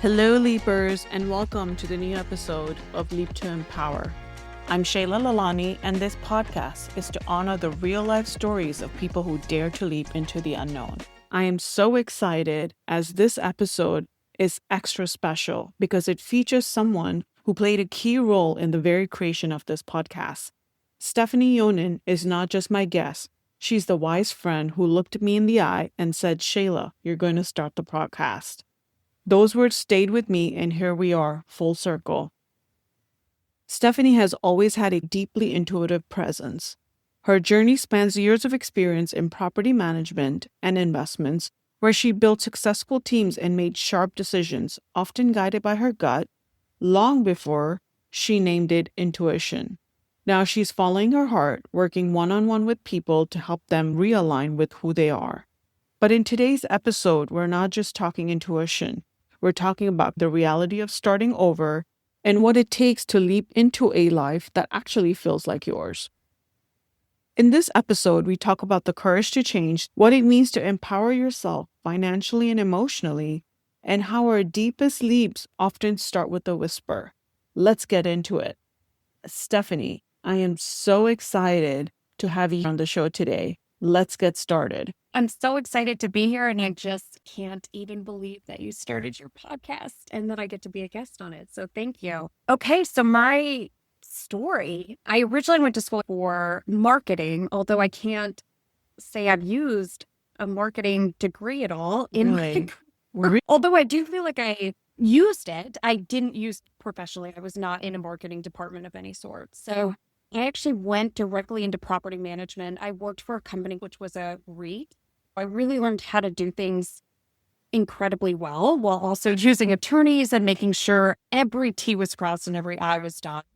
Hello, Leapers, and welcome to the new episode of Leap to Empower. I'm Shaila Lalani, and this podcast is to honor the real-life stories of people who dare to leap into the unknown. I am so excited as this episode is extra special because it features someone who played a key role in the very creation of this podcast. Stephanie Yonan is not just my guest. She's the wise friend who looked me in the eye and said, "Shaila, you're going to start the podcast." Those words stayed with me, and here we are, full circle. Stephanie has always had a deeply intuitive presence. Her journey spans years of experience in property management and investments, where she built successful teams and made sharp decisions, often guided by her gut, long before she named it intuition. Now she's following her heart, working one-on-one with people to help them realign with who they are. But in today's episode, we're not just talking intuition. We're talking about the reality of starting over and what it takes to leap into a life that actually feels like yours. In this episode, we talk about the courage to change, what it means to empower yourself financially and emotionally, and how our deepest leaps often start with a whisper. Let's get into it. Stephanie, I am so excited to have you on the show today. Let's get started. I'm so excited to be here, and I just can't even believe that you started your podcast and that I get to be a guest on it. So thank you. Okay, so my story, I originally went to school for marketing, although I can't say I've used a marketing degree at all in my career. Although I do feel like I used it, I didn't use it professionally. I was not in a marketing department of any sort. So I actually went directly into property management. I worked for a company which was a REIT. I really learned how to do things incredibly well while also using attorneys and making sure every T was crossed and every I was dotted.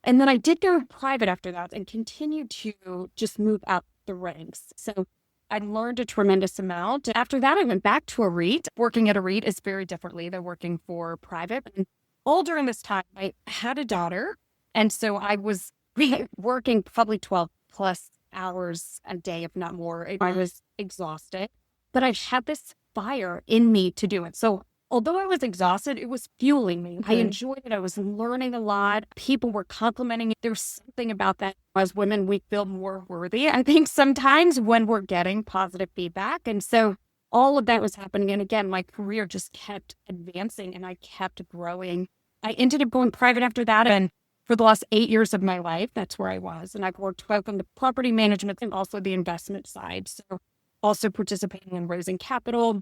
And then I did go private after that and continued to just move up the ranks. So I learned a tremendous amount. After that, I went back to a REIT. Working at a REIT is very differently than working for private. And all during this time, I had a daughter. And so I was working probably 12 plus hours a day, if not more. I was exhausted, but I had this fire in me to do it. So although I was exhausted, it was fueling me. I enjoyed it. I was learning a lot. People were complimenting it. There's something about that. As women, we feel more worthy, I think, sometimes when we're getting positive feedback. And so all of that was happening. And again, my career just kept advancing and I kept growing. I ended up going private after that. And for the last 8 years of my life, that's where I was. And I've worked both on the property management and also the investment side. So also participating in raising capital.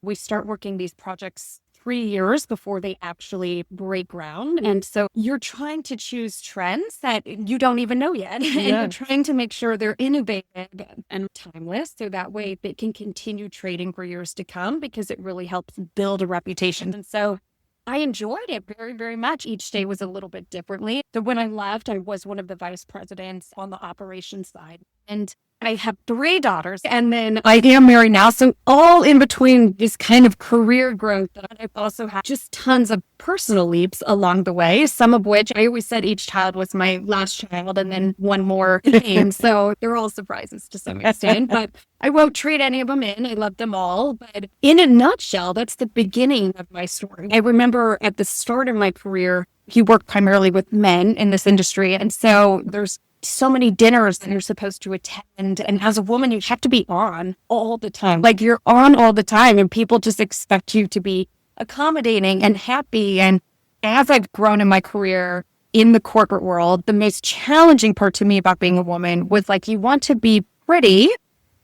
We start working these projects 3 years before they actually break ground. And so you're trying to choose trends that you don't even know yet. And you're trying to make sure they're innovative and timeless. So that way they can continue trading for years to come because it really helps build a reputation. And so I enjoyed it very, very much. Each day was a little bit differently. So when I left, I was one of the vice presidents on the operations side. And I have 3 daughters, and then I am married now. So all in between this kind of career growth, I've also had just tons of personal leaps along the way, some of which I always said each child was my last child, and then one more came. So they're all surprises to some extent, but I won't trade any of them in. I love them all. But in a nutshell, that's the beginning of my story. I remember at the start of my career, he worked primarily with men in this industry. And so there's so many dinners that you're supposed to attend. And as a woman, you have to be on all the time. Like you're on all the time and people just expect you to be accommodating and happy. And as I've grown in my career in the corporate world, the most challenging part to me about being a woman was like, you want to be pretty.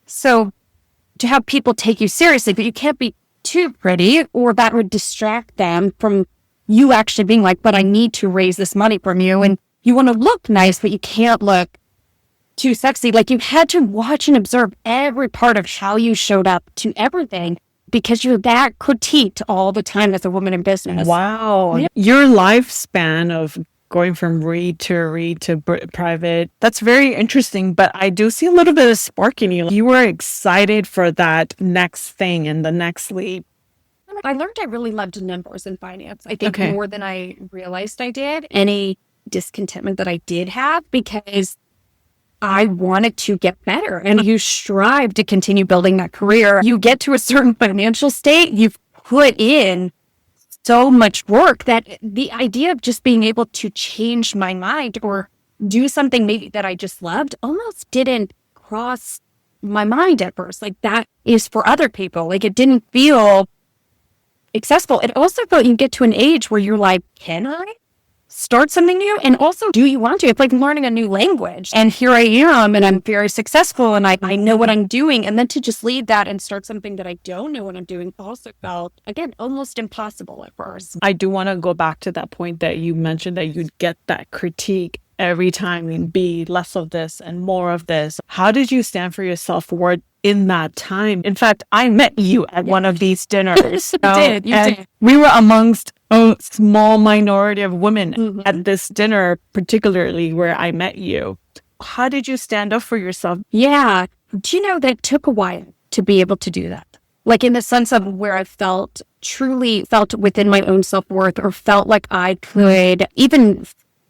So to have people take you seriously, but you can't be too pretty or that would distract them from you actually being like, but I need to raise this money from you. And you want to look nice, but you can't look too sexy. Like you had to watch and observe every part of how you showed up to everything because you're that critiqued all the time as a woman in business. Wow. Yeah. Your lifespan of going from REIT to private, that's very interesting. But I do see a little bit of spark in you. You were excited for that next thing and the next leap. I learned I really loved numbers and finance. I think more than I realized I did. Any discontentment that I did have because I wanted to get better and you strive to continue building that career. You get to a certain financial state, you've put in so much work that the idea of just being able to change my mind or do something maybe that I just loved almost didn't cross my mind at first. Like that is for other people. Like it didn't feel accessible. It also felt you get to an age where you're like, can I start something new? And also, do you want to? It's like learning a new language. And here I am, and I'm very successful, and I know what I'm doing. And then to just leave that and start something that I don't know what I'm doing also felt, again, almost impossible at first. I do want to go back to that point that you mentioned that you'd get that critique every time and be less of this and more of this. How did you stand for your self-worth in that time? In fact, I met you at one of these dinners. You did. We were amongst a small minority of women at this dinner, particularly where I met you. How did you stand up for yourself? Yeah. Do you know that took a while to be able to do that? Like in the sense of where I truly felt within my own self-worth, or felt like I could even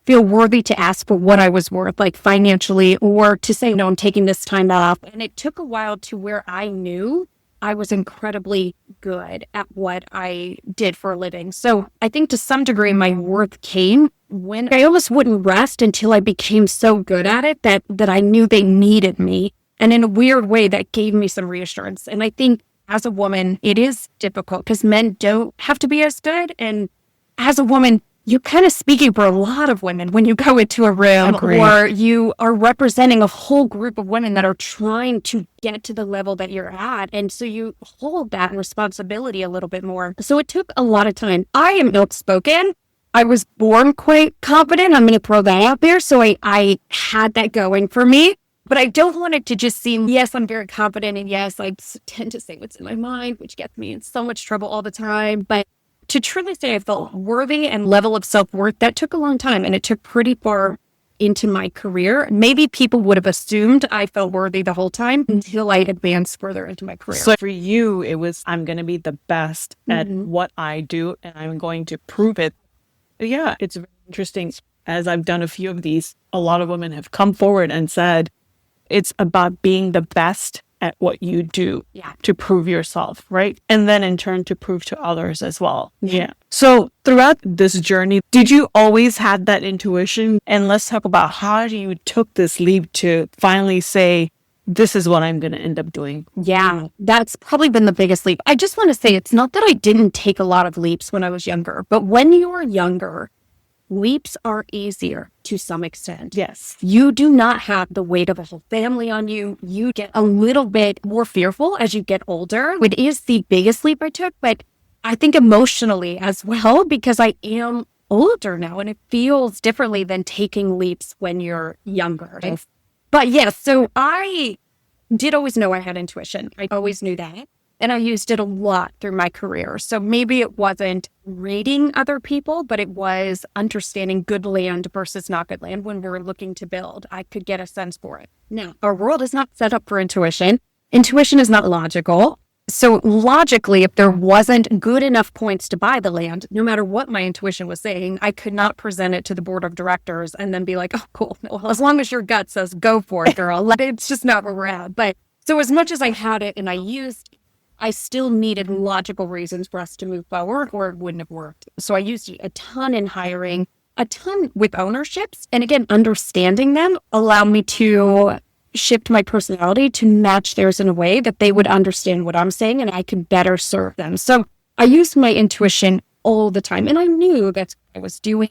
feel worthy to ask for what I was worth, like financially, or to say, no, I'm taking this time off. And it took a while to where I knew I was incredibly good at what I did for a living. So I think to some degree, my worth came when I almost wouldn't rest until I became so good at it that I knew they needed me. And in a weird way, that gave me some reassurance. And I think as a woman, it is difficult because men don't have to be as good. And as a woman, you're kind of speaking for a lot of women when you go into a room. Agreed. Or you are representing a whole group of women that are trying to get to the level that you're at. And so you hold that responsibility a little bit more. So it took a lot of time. I am outspoken. I was born quite confident. I'm going to throw that out there. So I had that going for me. But I don't want it to just seem, yes, I'm very confident. And yes, I tend to say what's in my mind, which gets me in so much trouble all the time. But to truly say I felt worthy and level of self-worth, that took a long time, and it took pretty far into my career. Maybe people would have assumed I felt worthy the whole time until I advanced further into my career. So for you, it was, I'm going to be the best at what I do, and I'm going to prove it. Yeah, it's very interesting. As I've done a few of these, a lot of women have come forward and said, it's about being the best at what you do to prove yourself, right? And then in turn to prove to others as well. Yeah. So throughout this journey, did you always have that intuition? And let's talk about how you took this leap to finally say, this is what I'm going to end up doing. Yeah, that's probably been the biggest leap. I just want to say it's not that I didn't take a lot of leaps when I was younger, but when you're younger, leaps are easier to some extent. Yes. You do not have the weight of a whole family on you. You get a little bit more fearful as you get older. It is the biggest leap I took, but I think emotionally as well, because I am older now and it feels differently than taking leaps when you're younger. Yes. But yes, so I did always know I had intuition. I always knew that. And I used it a lot through my career. So maybe it wasn't rating other people, but it was understanding good land versus not good land when we were looking to build. I could get a sense for it. Now, our world is not set up for intuition. Intuition is not logical. So logically, if there wasn't good enough points to buy the land, no matter what my intuition was saying, I could not present it to the board of directors and then be like, oh, cool. Well, as long as your gut says go for it, girl. It's just not where we're at. But so as much as I had it and I still needed logical reasons for us to move forward or it wouldn't have worked. So I used it a ton in hiring, a ton with ownerships. And again, understanding them allowed me to shift my personality to match theirs in a way that they would understand what I'm saying and I could better serve them. So I used my intuition all the time and I knew that's what I was doing.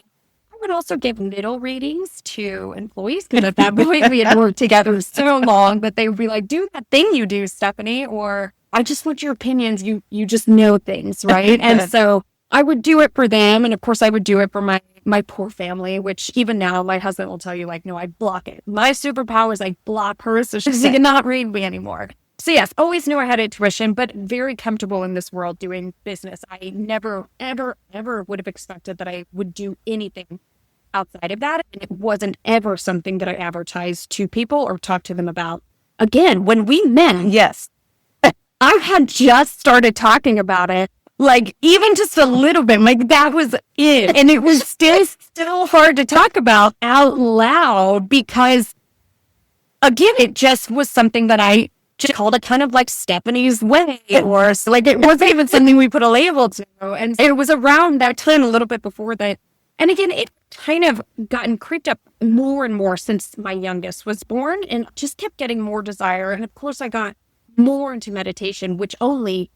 I would also give middle ratings to employees because at that point we had worked together so long that they would be like, do that thing you do, Stephanie, or I just want your opinions. You just know things, right? And so I would do it for them. And of course, I would do it for my poor family, which even now my husband will tell you, like, no, I block it. My superpower is I block her so she cannot read me anymore. So yes, always knew I had intuition, but very comfortable in this world doing business. I never, ever, ever would have expected that I would do anything outside of that. And it wasn't ever something that I advertised to people or talked to them about. Again, when we met, Yes. I had just started talking about it, like even just a little bit, like that was it. And it was still hard to talk about out loud because, again, it just was something that I She called it kind of like Stephanie's way, or so, like it wasn't even something we put a label to. And it was around that time, a little bit before that. And again, it kind of gotten creeped up more and more since my youngest was born, and just kept getting more desire. And of course, I got more into meditation, which only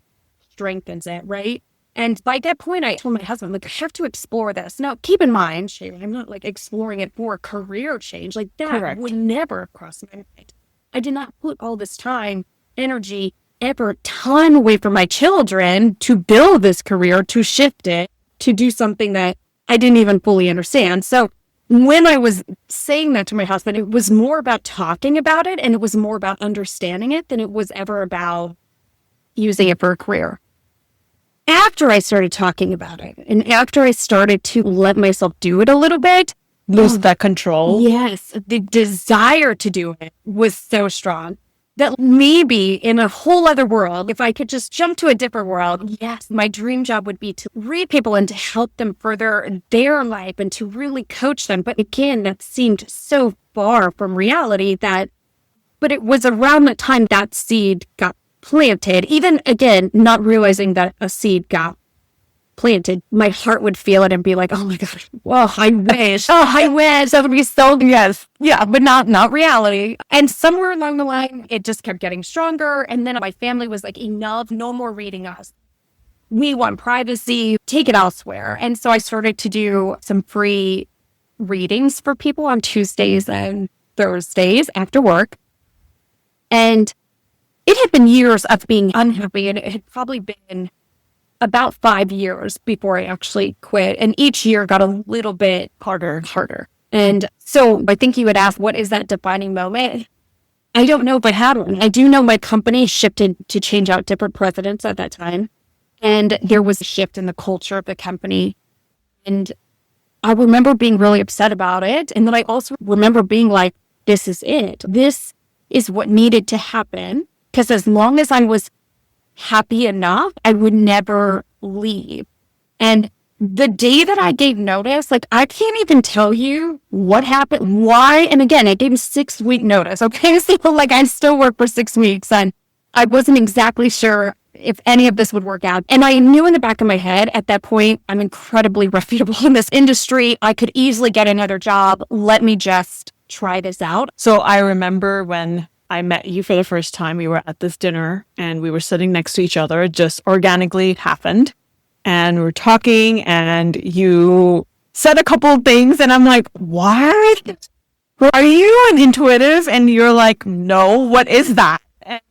strengthens it, right? And by that point, I told my husband, like, I have to explore this. Now, keep in mind, Shayla, I'm not like exploring it for a career change. Like that Correct. would never cross my mind. I did not put all this time, energy, effort, time away from my children to build this career, to shift it, to do something that I didn't even fully understand. So when I was saying that to my husband, it was more about talking about it, and it was more about understanding it than it was ever about using it for a career. After I started talking about it, and after I started to let myself do it a little bit, Lose that control. yes, the desire to do it was so strong that maybe in a whole other world, if I could just jump to a different world, yes, my dream job would be to read people and to help them further their life and to really coach them. But again, that seemed so far from reality but it was around the time that seed got planted, even again, not realizing that a seed got planted, my heart would feel it and be like, oh my God, well, I wish, that would be so, yes. Yeah, but not reality. And somewhere along the line, it just kept getting stronger. And then my family was like, enough, no more reading us. We want privacy, take it elsewhere. And so I started to do some free readings for people on Tuesdays and Thursdays after work. And it had been years of being unhappy, and it had probably been about 5 years before I actually quit. And each year got a little bit harder. And so I think you would ask, what is that defining moment? I don't know if I had one. I do know my company shifted to change out different presidents at that time. And there was a shift in the culture of the company. And I remember being really upset about it. And then I also remember being like, this is it. This is what needed to happen. Because as long as I was happy enough, I would never leave. And the day that I gave notice, like, I can't even tell you what happened, why. And again, I gave a 6-week notice. Okay. So like, I still work for 6 weeks, and I wasn't exactly sure if any of this would work out. And I knew in the back of my head at that point, I'm incredibly reputable in this industry. I could easily get another job. Let me just try this out. So I remember when I met you for the first time, we were at this dinner and we were sitting next to each other. It just organically happened. And we were talking and you said a couple of things and I'm like, what? Are you an intuitive? And you're like, no, what is that?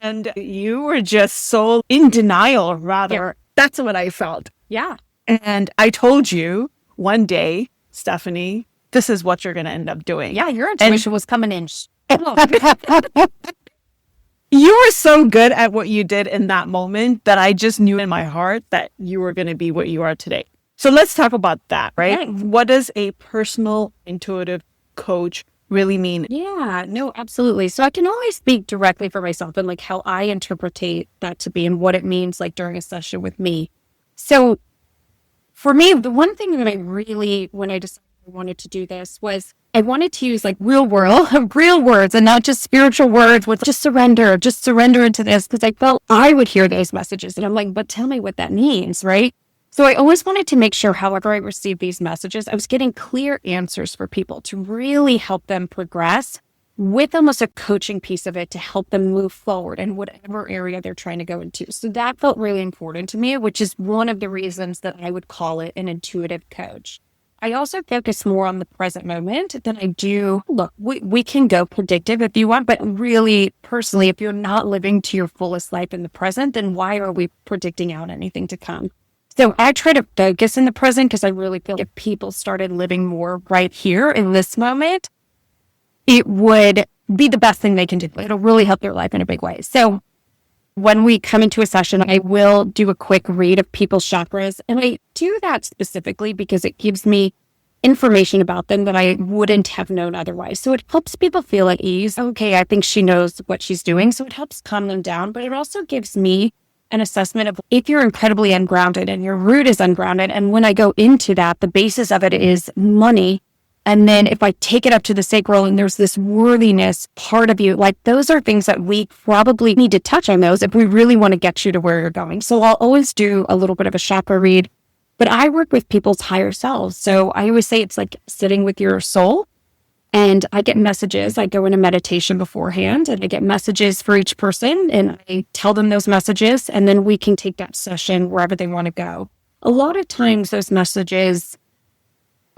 And you were just so in denial, rather. Yeah. That's what I felt. Yeah. And I told you one day, Stephanie, this is what you're going to end up doing. Yeah, your intuition was coming in. You were so good at what you did in that moment that I just knew in my heart that you were going to be what you are today. So let's talk about that, right? Okay. What does a personal intuitive coach really mean? Yeah, no, absolutely. So I can only speak directly for myself and like how I interpret that to be and what it means like during a session with me. So for me, the one thing that I really, when I decided I wanted to do this, was I wanted to use like real words and not just spiritual words with just surrender into this, because I felt I would hear those messages and I'm like, but tell me what that means, right? So I always wanted to make sure, however I received these messages, I was getting clear answers for people to really help them progress with almost a coaching piece of it to help them move forward in whatever area they're trying to go into. So that felt really important to me, which is one of the reasons that I would call it an intuitive coach. I also focus more on the present moment than I do. Look, we can go predictive if you want, but really, personally, if you're not living to your fullest life in the present, then why are we predicting out anything to come? So I try to focus in the present because I really feel if people started living more right here in this moment, it would be the best thing they can do. It'll really help their life in a big way. So when we come into a session, I will do a quick read of people's chakras. And I do that specifically because it gives me information about them that I wouldn't have known otherwise. So it helps people feel at ease. Okay, I think she knows what she's doing. So it helps calm them down. But it also gives me an assessment of if you're incredibly ungrounded and your root is ungrounded. And when I go into that, the basis of it is money. And then if I take it up to the sacral and there's this worthiness part of you, like those are things that we probably need to touch on those if we really want to get you to where you're going. So I'll always do a little bit of a chakra read, but I work with people's higher selves. So I always say it's like sitting with your soul, and I get messages. I go into meditation beforehand and I get messages for each person and I tell them those messages, and then we can take that session wherever they want to go. A lot of times those messages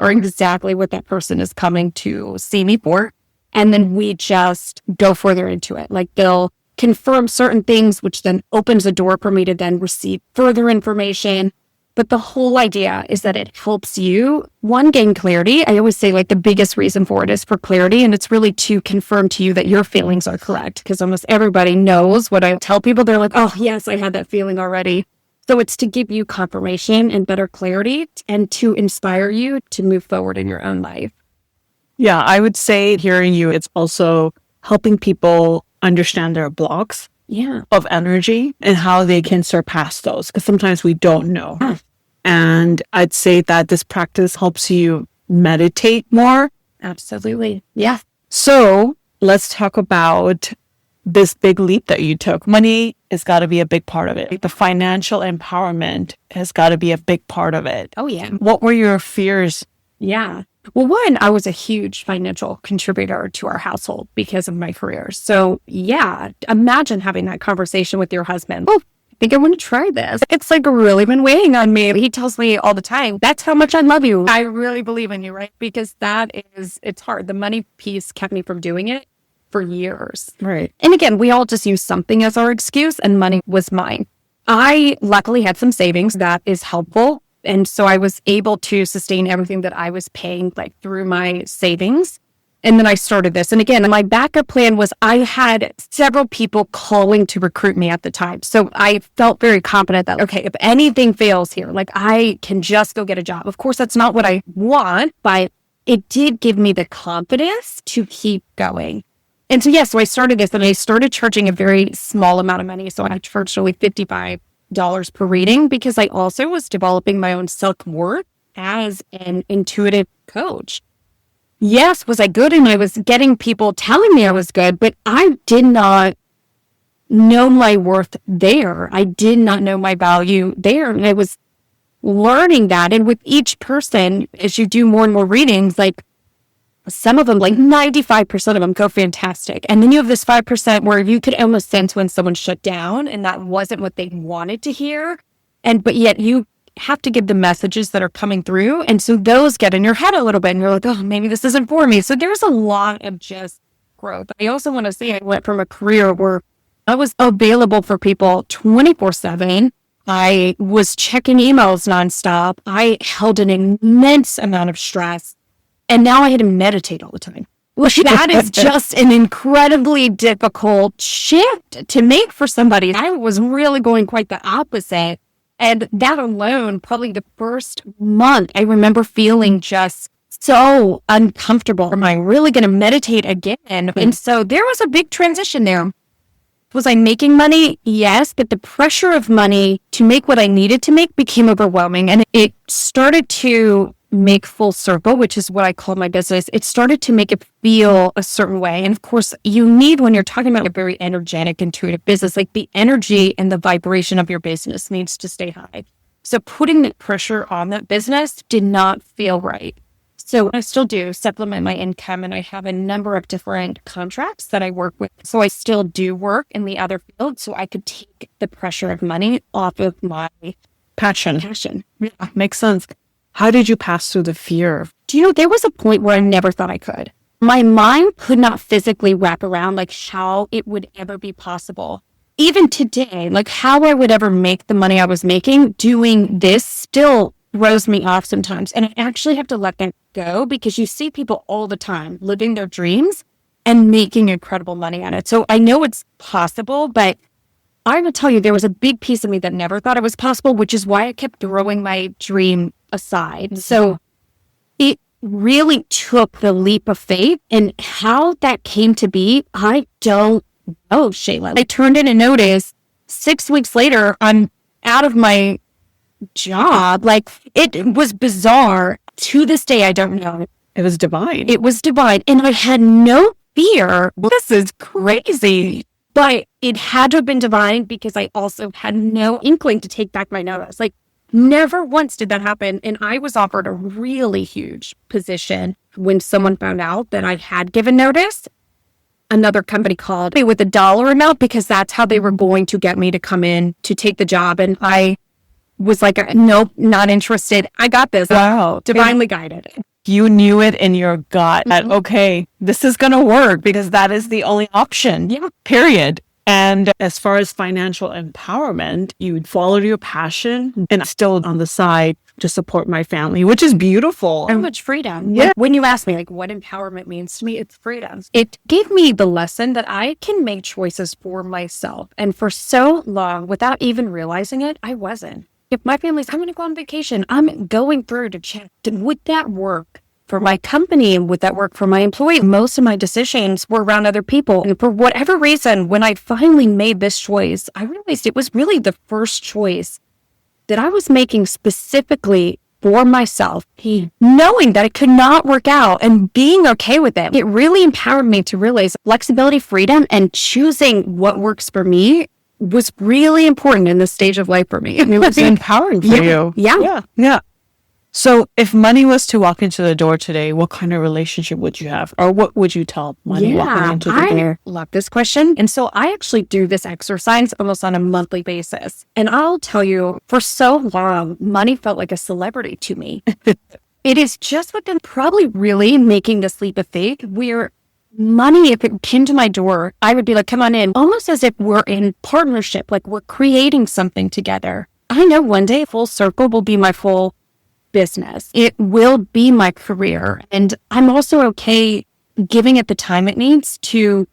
are exactly what that person is coming to see me for. And then we just go further into it. Like they'll confirm certain things, which then opens a door for me to then receive further information. But the whole idea is that it helps you, one, gain clarity. I always say like the biggest reason for it is for clarity. And it's really to confirm to you that your feelings are correct. Because almost everybody knows what I tell people. They're like, oh, yes, I had that feeling already. So it's to give you confirmation and better clarity and to inspire you to move forward in your own life. Yeah, I would say hearing you, it's also helping people understand their blocks of energy and how they can surpass those, because sometimes we don't know. And I'd say that this practice helps you meditate more. Absolutely. Yeah. So let's talk about this big leap that you took. Money has got to be a big part of it. The financial empowerment has got to be a big part of it. Oh, yeah. What were your fears? Yeah. Well, one, I was a huge financial contributor to our household because of my career. So yeah, imagine having that conversation with your husband. Oh, I think I want to try this. It's like really been weighing on me. He tells me all the time, that's how much I love you. I really believe in you, right? Because it's hard. The money piece kept me from doing it for years. Right. And again, we all just use something as our excuse, and money was mine. I luckily had some savings that is helpful. And so I was able to sustain everything that I was paying like through my savings. And then I started this. And again, my backup plan was I had several people calling to recruit me at the time. So I felt very confident that, okay, if anything fails here, like I can just go get a job. Of course, that's not what I want, but it did give me the confidence to keep going. And so, so I started this and I started charging a very small amount of money. So I charged only $55 per reading because I also was developing my own self-worth as an intuitive coach. Yes, was I good? And I was getting people telling me I was good, but I did not know my worth there. I did not know my value there. And I was learning that. And with each person, as you do more and more readings, like some of them, like 95% of them go fantastic. And then you have this 5% where you could almost sense when someone shut down and that wasn't what they wanted to hear. But yet you have to give the messages that are coming through. And so those get in your head a little bit and you're like, oh, maybe this isn't for me. So there's a lot of just growth. I also want to say I went from a career where I was available for people 24/7. I was checking emails nonstop. I held an immense amount of stress. And now I had to meditate all the time. Well, that is just an incredibly difficult shift to make for somebody. I was really going quite the opposite. And that alone, probably the first month, I remember feeling just so uncomfortable. Am I really going to meditate again? And so there was a big transition there. Was I making money? Yes, but the pressure of money to make what I needed to make became overwhelming. And it started to make full circle, which is what I call my business. It started to make it feel a certain way. And of course, you need, when you're talking about a very energetic, intuitive business, like the energy and the vibration of your business needs to stay high. So putting the pressure on that business did not feel right. So I still do supplement my income, and I have a number of different contracts that I work with. So I still do work in the other field so I could take the pressure of money off of my Passion. Yeah. Makes sense. How did you pass through the fear? Do you know, there was a point where I never thought I could. My mind could not physically wrap around like how it would ever be possible. Even today, like how I would ever make the money I was making doing this still throws me off sometimes. And I actually have to let that go because you see people all the time living their dreams and making incredible money on it. So I know it's possible, but I will tell you, there was a big piece of me that never thought it was possible, which is why I kept throwing my dream aside. So it really took the leap of faith, and how that came to be, I don't know, Shaila. I turned in a notice 6 weeks later, I'm out of my job. Like, it was bizarre. To this day, I don't know It was divine. It was divine. And I had no fear. This is crazy. But it had to have been divine because I also had no inkling to take back my notice. Like, never once did that happen. And I was offered a really huge position when someone found out that I had given notice. Another company called me with a dollar amount because that's how they were going to get me to come in to take the job. And I was like, nope, not interested. I got this. Wow. Divinely guided. You knew it in your gut that, okay, this is going to work because that is the only option. Yeah. Period. And as far as financial empowerment, you followed your passion and still on the side to support my family, which is beautiful. So much freedom. Yeah. When you ask me like what empowerment means to me, it's freedom. It gave me the lesson that I can make choices for myself. And for so long, without even realizing it, I wasn't. If my family's, I'm going to go on vacation, I'm going through to check, would that work for my company and would that work for my employee? Most of my decisions were around other people. And for whatever reason, when I finally made this choice, I realized it was really the first choice that I was making specifically for myself, knowing that it could not work out and being okay with it. It really empowered me to realize flexibility, freedom, and choosing what works for me was really important in this stage of life for me. It was empowering for you. Yeah. So if money was to walk into the door today, what kind of relationship would you have? Or what would you tell money walking into the door? I love this question. And so I actually do this exercise almost on a monthly basis. And I'll tell you, for so long, money felt like a celebrity to me. It is just within probably really making this leap of faith where money, if it came to my door, I would be like, come on in, almost as if we're in partnership, like we're creating something together. I know one day Full Circle will be my full business. It will be my career. And I'm also okay giving it the time it needs to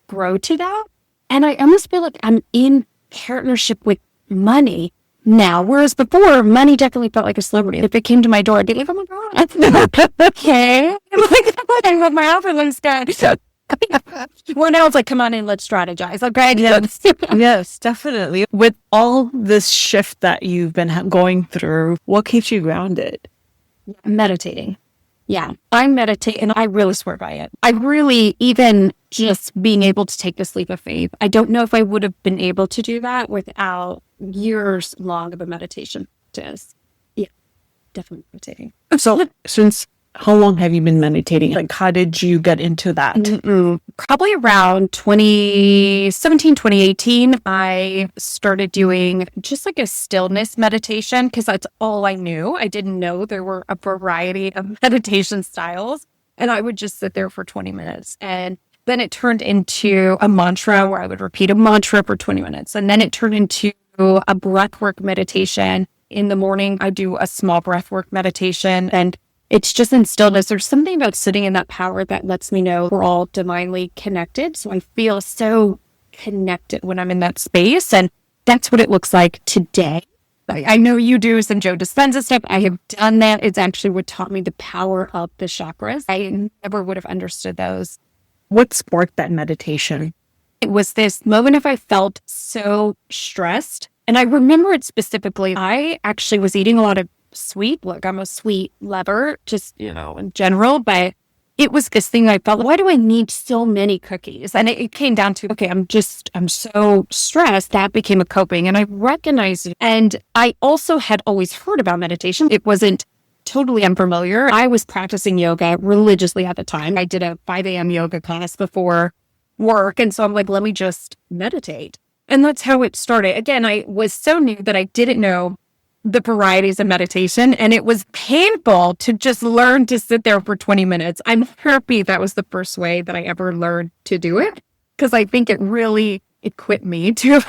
grow to that. And I almost feel like I'm in partnership with money now, whereas before, money definitely felt like a celebrity. If it came to my door, I'd be like, oh my God, okay. I'm like, I love my outfit looks good. Well, now it's like, come on in, let's strategize. Okay. Yes, definitely. With all this shift that you've been going through, what keeps you grounded? Meditating. Yeah, I meditate and I really swear by it. I really, even just being able to take this leap of faith, I don't know if I would have been able to do that without years long of a meditation practice. Yeah, definitely meditating. So how long have you been meditating? Like, how did you get into that? Probably around 2017, 2018, I started doing just like a stillness meditation because that's all I knew. I didn't know there were a variety of meditation styles. And I would just sit there for 20 minutes. And then it turned into a mantra where I would repeat a mantra for 20 minutes. And then it turned into a breathwork meditation. In the morning, I do a small breathwork meditation. And it's just in stillness. There's something about sitting in that power that lets me know we're all divinely connected. So I feel so connected when I'm in that space. And that's what it looks like today. I know you do some Joe Dispenza stuff. I have done that. It's actually what taught me the power of the chakras. I never would have understood those. What sparked that meditation? It was this moment if I felt so stressed. And I remember it specifically. I actually was eating a lot of sweet. Look, I'm a sweet lover, just, in general. But it was this thing I felt, why do I need so many cookies? And it came down to, okay, I'm so stressed. That became a coping. And I recognized it. And I also had always heard about meditation. It wasn't totally unfamiliar. I was practicing yoga religiously at the time. I did a 5 a.m. yoga class before work. And so I'm like, let me just meditate. And that's how it started. Again, I was so new that I didn't know the varieties of meditation. And it was painful to just learn to sit there for 20 minutes. I'm happy that was the first way that I ever learned to do it, because I think it really equipped me to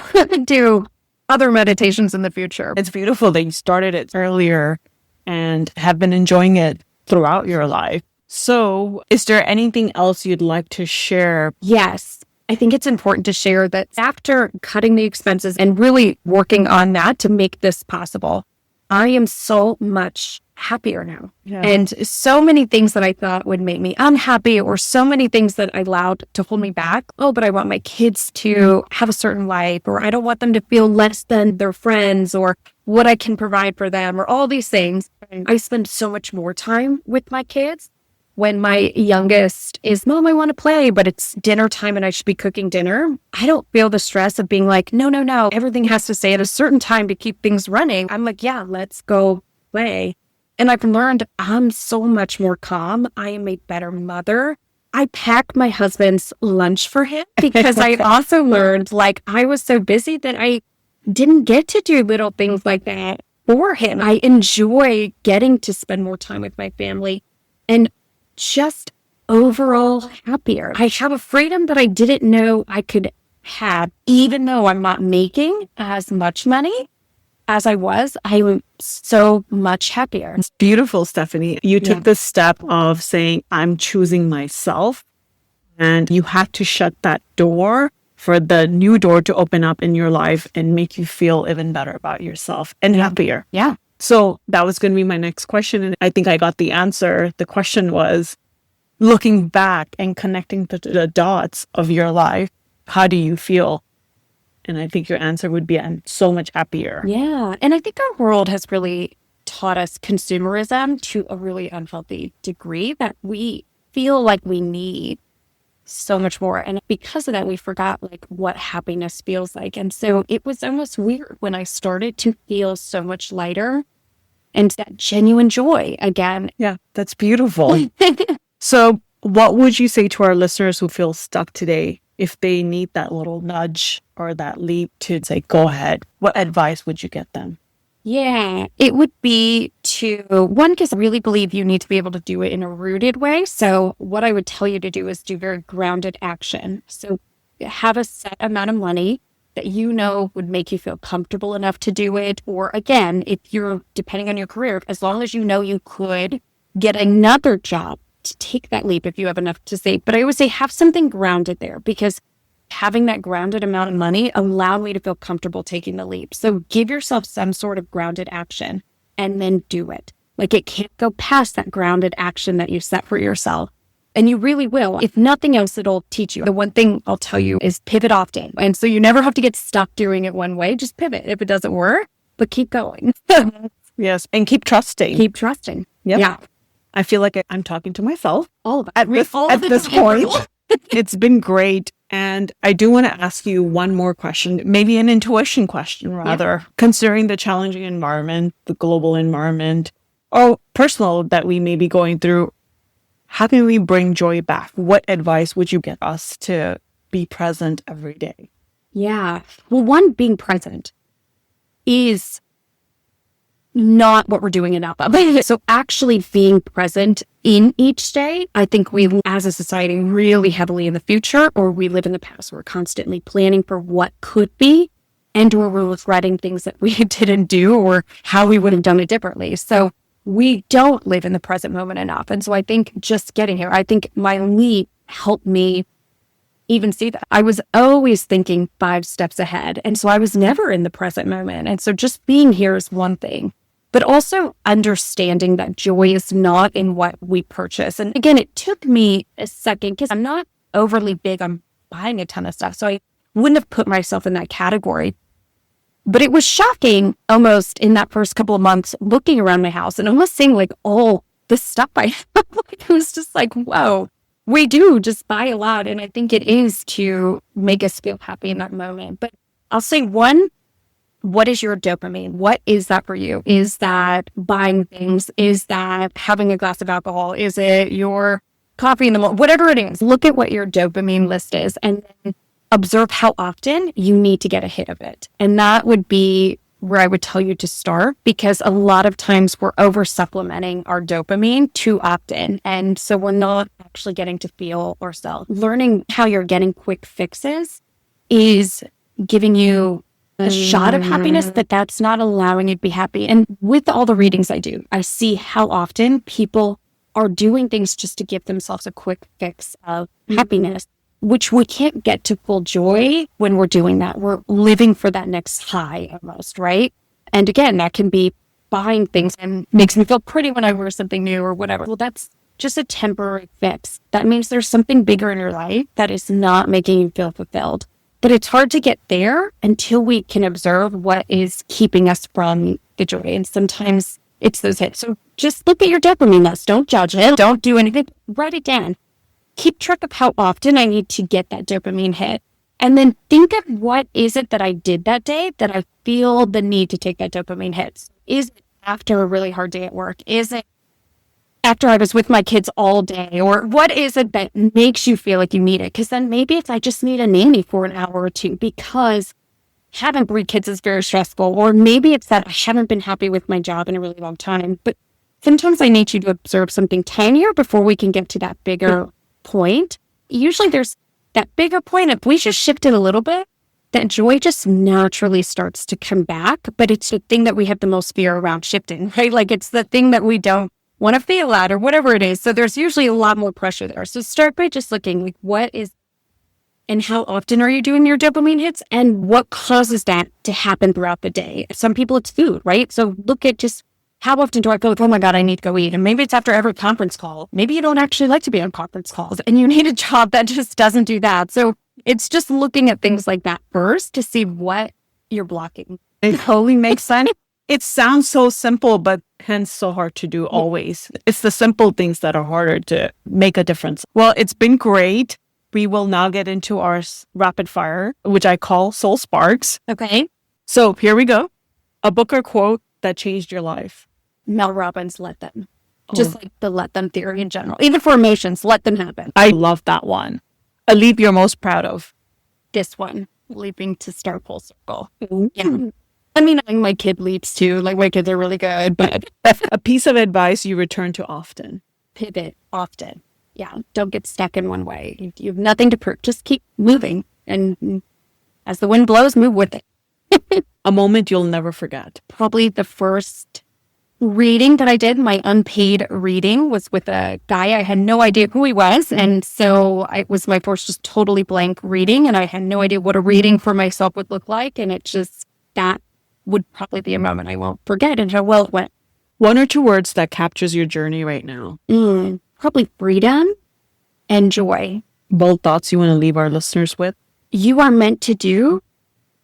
do other meditations in the future. It's beautiful that you started it earlier and have been enjoying it throughout your life. So is there anything else you'd like to share? Yes. I think it's important to share that after cutting the expenses and really working on that to make this possible, I am so much happier now. Yeah. And so many things that I thought would make me unhappy, or so many things that I allowed to hold me back. Oh, but I want my kids to have a certain life, or I don't want them to feel less than their friends, or what I can provide for them, or all these things. I spend so much more time with my kids. when my youngest is, Mom, I want to play, but it's dinner time and I should be cooking dinner, I don't feel the stress of being like, no, everything has to stay at a certain time to keep things running. I'm like, yeah, let's go play. And I've learned I'm so much more calm. I am a better mother. I pack my husband's lunch for him because I also learned like I was so busy that I didn't get to do little things like that for him. I enjoy getting to spend more time with my family and just overall happier. I have a freedom that I didn't know I could have, even though I'm not making as much money as I was. I am so much happier. It's beautiful, Stephanie. You took the step of saying, I'm choosing myself, and you had to shut that door for the new door to open up in your life and make you feel even better about yourself and happier. Yeah. So that was going to be my next question. And I think I got the answer. The question was, looking back and connecting the dots of your life, how do you feel? And I think your answer would be, I'm so much happier. Yeah. And I think our world has really taught us consumerism to a really unhealthy degree that we feel like we need so much more. And because of that, we forgot like what happiness feels like. And so it was almost weird when I started to feel so much lighter and that genuine joy again. Yeah, that's beautiful. So what would you say to our listeners who feel stuck today if they need that little nudge or that leap to say, go ahead? What advice would you get them? Yeah, it would be to, one, because I really believe you need to be able to do it in a rooted way. So what I would tell you to do is do very grounded action. So have a set amount of money that you know would make you feel comfortable enough to do it. Or again, if you're depending on your career, as long as you know you could get another job to take that leap if you have enough to save. But I always say have something grounded there, because having that grounded amount of money allowed me to feel comfortable taking the leap. So give yourself some sort of grounded action and then do it. Like it can't go past that grounded action that you set for yourself. And you really will. If nothing else, it'll teach you. The one thing I'll tell you is pivot often. And so you never have to get stuck doing it one way. Just pivot if it doesn't work, but keep going. Yes. And keep trusting. Keep trusting. Yep. Yeah. I feel like I'm talking to myself All of it. at this point. It's been great. And I do want to ask you one more question, maybe an intuition question rather, considering the challenging environment, the global environment, or personal that we may be going through. How can we bring joy back? What advice would you get us to be present every day? Yeah. Well, one, being present is not what we're doing enough of. So actually being present in each day, I think we as a society really heavily in the future, or we live in the past. We're constantly planning for what could be, and or we're regretting things that we didn't do or how we would have done it differently. So we don't live in the present moment enough. And so I think just getting here, I think my leap helped me even see that. I was always thinking 5 steps ahead. And so I was never in the present moment. And so just being here is one thing, but also understanding that joy is not in what we purchase. And again, it took me a second because I'm not overly big on buying a ton of stuff. So I wouldn't have put myself in that category. But it was shocking almost in that first couple of months looking around my house and almost seeing like all the stuff I have. It was just like, whoa, we do just buy a lot. And I think it is to make us feel happy in that moment. But I'll say one, what is your dopamine? What is that for you? Is that buying things? Is that having a glass of alcohol? Is it your coffee in the morning? Whatever it is, look at what your dopamine list is and then observe how often you need to get a hit of it. And that would be where I would tell you to start, because a lot of times we're over supplementing our dopamine too often. And so we're not actually getting to feel ourselves. Learning how you're getting quick fixes is giving you a shot of happiness, but that's not allowing you to be happy. And with all the readings I do, I see how often people are doing things just to give themselves a quick fix of happiness, which we can't get to full joy when we're doing that. We're living for that next high almost, right? And again, that can be buying things and makes me feel pretty when I wear something new or whatever. Well, that's just a temporary fix. That means there's something bigger in your life that is not making you feel fulfilled. But it's hard to get there until we can observe what is keeping us from the joy. And sometimes It's those hits. So just look at your dopamine list. Don't judge it. Don't do anything. Write it down. Keep track of how often I need to get that dopamine hit. And then think of what is it that I did that day that I feel the need to take that dopamine hit. Is it after a really hard day at work? Is it after I was with my kids all day? Or what is it that makes you feel like you need it? Because then maybe it's I just need a nanny for an hour or two because having 3 kids is very stressful. Or maybe it's that I haven't been happy with my job in a really long time. But sometimes I need you to observe something tinier before we can get to that bigger point. Usually there's that bigger point. If we just shift it a little bit, that joy just naturally starts to come back. But it's the thing that we have the most fear around shifting, right? Like it's the thing that we don't want to feel at or whatever it is. So there's usually a lot more pressure there. So start by just looking like what is and how often are you doing your dopamine hits and what causes that to happen throughout the day. Some people it's food, right? So look at just how often do I feel like, oh my God, I need to go eat? And maybe it's after every conference call. Maybe you don't actually like to be on conference calls and you need a job that just doesn't do that. So it's just looking at things like that first to see what you're blocking. It totally makes sense. It sounds so simple, but hence so hard to do always. It's the simple things that are harder to make a difference. Well, it's been great. We will now get into our rapid fire, which I call Soul Sparks. Okay. So here we go. A book or quote that changed your life. Mel Robbins, let them. Just like the let them theory in general. Even for emotions, let them happen. I love that one. A leap you're most proud of. This one, leaping to start full circle. Yeah. I mean, my kid leaps too. Like my kids are really good, but A piece of advice you return to often. pivot often. Yeah. Don't get stuck in one way. You have nothing to prove. Just keep moving. And as the wind blows, move with it. A moment you'll never forget. Probably the first reading that I did, my unpaid reading, was with a guy. I had no idea who he was. And so it was my first just totally blank reading. And I had no idea what a reading for myself would look like. And it just, that would probably be a moment I won't forget and how well it went. 1 or 2 words that captures your journey right now. Probably freedom and joy. Bold thoughts you want to leave our listeners with. You are meant to do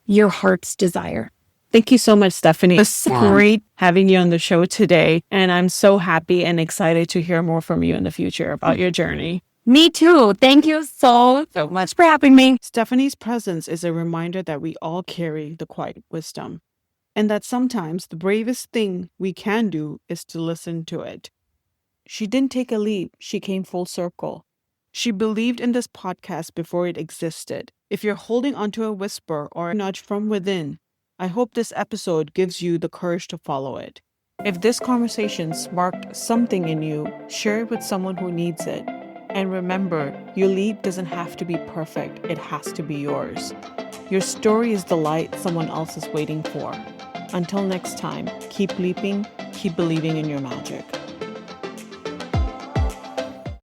your heart's desire. Thank you so much, Stephanie. It's great having you on the show today. And I'm so happy and excited to hear more from you in the future about your journey. Me too. Thank you so much for having me. Stephanie's presence is a reminder that we all carry the quiet wisdom, and that sometimes the bravest thing we can do is to listen to it. She didn't take a leap. She came full circle. She believed in this podcast before it existed. If you're holding onto a whisper or a nudge from within, I hope this episode gives you the courage to follow it. If this conversation sparked something in you, share it with someone who needs it. And remember, your leap doesn't have to be perfect. It has to be yours. Your story is the light someone else is waiting for. Until next time, keep leaping, keep believing in your magic.